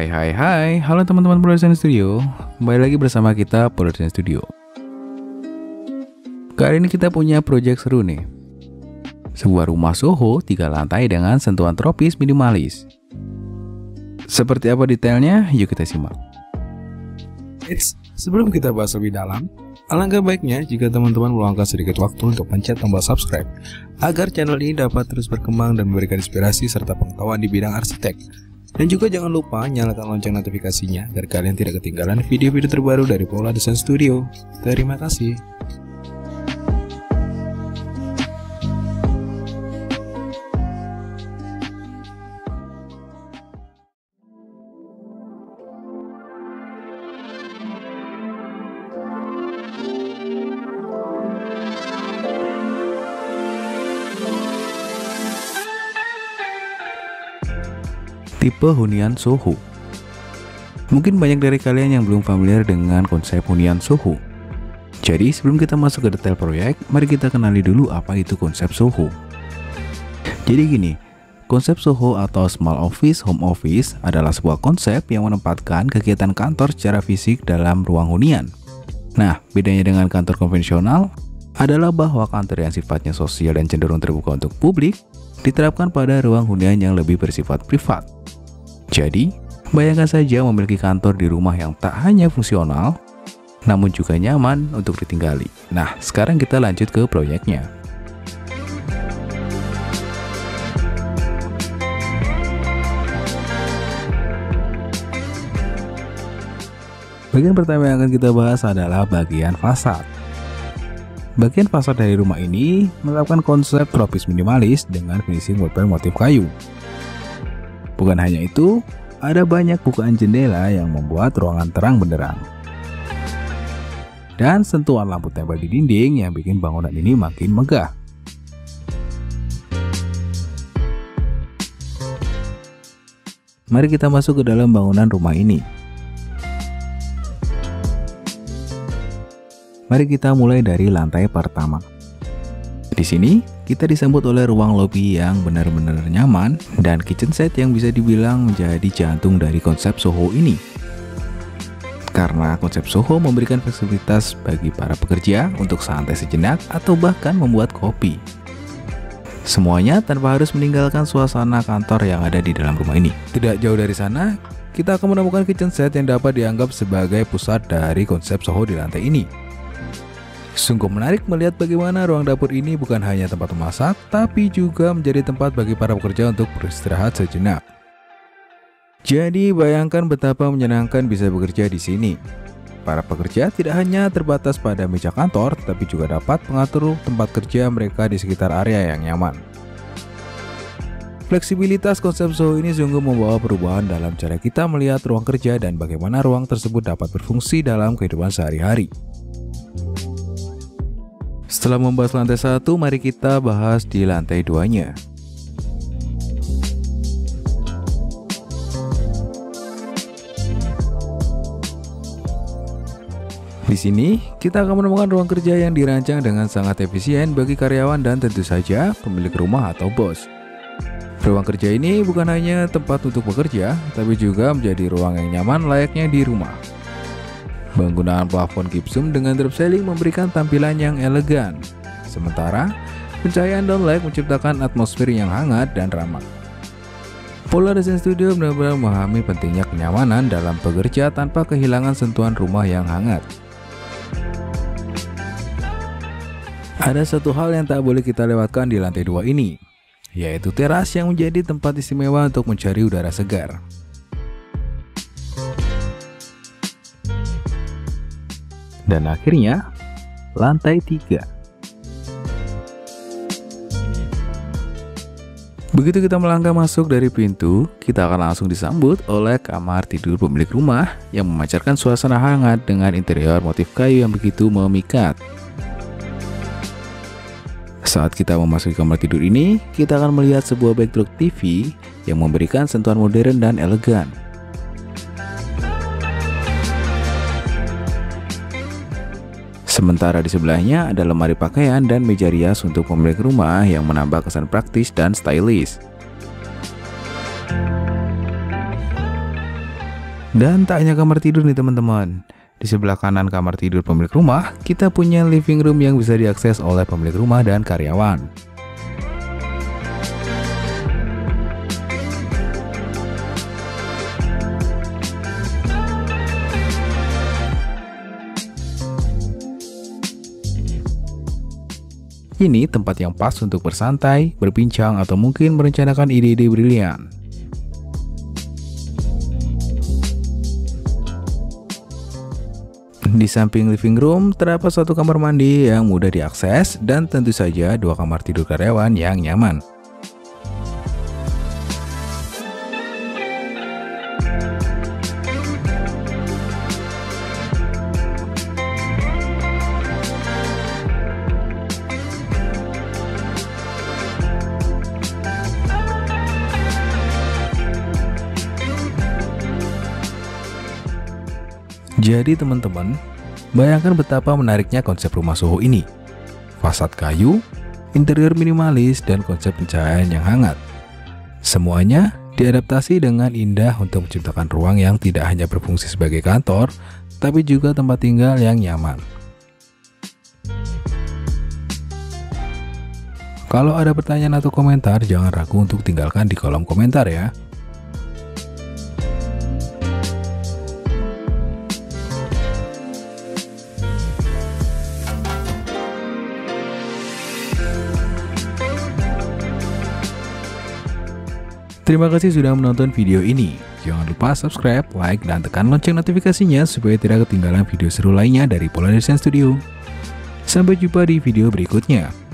Hai, halo teman-teman Production Studio. Kembali lagi bersama kita Production Studio. Kali ini kita punya project seru nih. Sebuah rumah Soho 3 lantai dengan sentuhan tropis minimalis. Seperti apa detailnya? Yuk kita simak. Sebelum kita bahas lebih dalam, alangkah baiknya jika teman-teman meluangkan sedikit waktu untuk pencet tombol subscribe agar channel ini dapat terus berkembang dan memberikan inspirasi serta pengetahuan di bidang arsitek. Dan juga jangan lupa nyalakan lonceng notifikasinya agar kalian tidak ketinggalan video-video terbaru dari Pola Desain Studio. Terima kasih. Tipe hunian Soho. Mungkin banyak dari kalian yang belum familiar dengan konsep hunian Soho. Jadi sebelum kita masuk ke detail proyek, mari kita kenali dulu apa itu konsep Soho. Jadi gini, konsep Soho atau Small Office Home Office adalah sebuah konsep yang menempatkan kegiatan kantor secara fisik dalam ruang hunian. Nah, bedanya dengan kantor konvensional adalah bahwa kantor yang sifatnya sosial dan cenderung terbuka untuk publik diterapkan pada ruang hunian yang lebih bersifat privat. Jadi, bayangkan saja memiliki kantor di rumah yang tak hanya fungsional, namun juga nyaman untuk ditinggali. Nah, sekarang kita lanjut ke proyeknya. Bagian pertama yang akan kita bahas adalah bagian fasad. Bagian fasad dari rumah ini menerapkan konsep tropis minimalis dengan finishing wallpaper motif kayu. Bukan hanya itu, ada banyak bukaan jendela yang membuat ruangan terang benderang. Dan sentuhan lampu tempel di dinding yang bikin bangunan ini makin megah. Mari kita masuk ke dalam bangunan rumah ini. Mari kita mulai dari lantai pertama. Di sini, kita disambut oleh ruang lobi yang benar-benar nyaman dan kitchen set yang bisa dibilang menjadi jantung dari konsep Soho ini. Karena konsep Soho memberikan fleksibilitas bagi para pekerja untuk santai sejenak atau bahkan membuat kopi. Semuanya tanpa harus meninggalkan suasana kantor yang ada di dalam rumah ini. Tidak jauh dari sana, kita akan menemukan kitchen set yang dapat dianggap sebagai pusat dari konsep Soho di lantai ini. Sungguh menarik melihat bagaimana ruang dapur ini bukan hanya tempat memasak, tapi juga menjadi tempat bagi para pekerja untuk beristirahat sejenak. Jadi bayangkan betapa menyenangkan bisa bekerja di sini. Para pekerja tidak hanya terbatas pada meja kantor, tapi juga dapat mengatur tempat kerja mereka di sekitar area yang nyaman. Fleksibilitas konsep Soho ini sungguh membawa perubahan dalam cara kita melihat ruang kerja dan bagaimana ruang tersebut dapat berfungsi dalam kehidupan sehari-hari. Setelah membahas lantai 1, mari kita bahas di lantai 2-nya. Di sini, kita akan menemukan ruang kerja yang dirancang dengan sangat efisien bagi karyawan dan tentu saja pemilik rumah atau bos. Ruang kerja ini bukan hanya tempat untuk bekerja, tapi juga menjadi ruang yang nyaman layaknya di rumah. Penggunaan plafon gipsum dengan drop ceiling memberikan tampilan yang elegan. Sementara, pencahayaan downlight menciptakan atmosfer yang hangat dan ramah. Pola Desain Studio benar-benar memahami pentingnya kenyamanan dalam bekerja tanpa kehilangan sentuhan rumah yang hangat. Ada satu hal yang tak boleh kita lewatkan di lantai 2 ini, yaitu teras yang menjadi tempat istimewa untuk mencari udara segar. Dan akhirnya, lantai 3. Begitu kita melangkah masuk dari pintu, kita akan langsung disambut oleh kamar tidur pemilik rumah yang memancarkan suasana hangat dengan interior motif kayu yang begitu memikat. Saat kita memasuki kamar tidur ini, kita akan melihat sebuah backdrop TV yang memberikan sentuhan modern dan elegan. Sementara di sebelahnya ada lemari pakaian dan meja rias untuk pemilik rumah yang menambah kesan praktis dan stylish. Dan tak hanya kamar tidur nih teman-teman. Di sebelah kanan kamar tidur pemilik rumah, kita punya living room yang bisa diakses oleh pemilik rumah dan karyawan. Ini tempat yang pas untuk bersantai, berbincang, atau mungkin merencanakan ide-ide brilian. Di samping living room, terdapat satu kamar mandi yang mudah diakses dan tentu saja 2 kamar tidur karyawan yang nyaman. Jadi teman-teman, bayangkan betapa menariknya konsep rumah Soho ini. Fasad kayu, interior minimalis, dan konsep pencahayaan yang hangat. Semuanya diadaptasi dengan indah untuk menciptakan ruang yang tidak hanya berfungsi sebagai kantor, tapi juga tempat tinggal yang nyaman. Kalau ada pertanyaan atau komentar, jangan ragu untuk tinggalkan di kolom komentar ya. Terima kasih sudah menonton video ini. Jangan lupa subscribe, like, dan tekan lonceng notifikasinya supaya tidak ketinggalan video seru lainnya dari Pola Design Studio. Sampai jumpa di video berikutnya.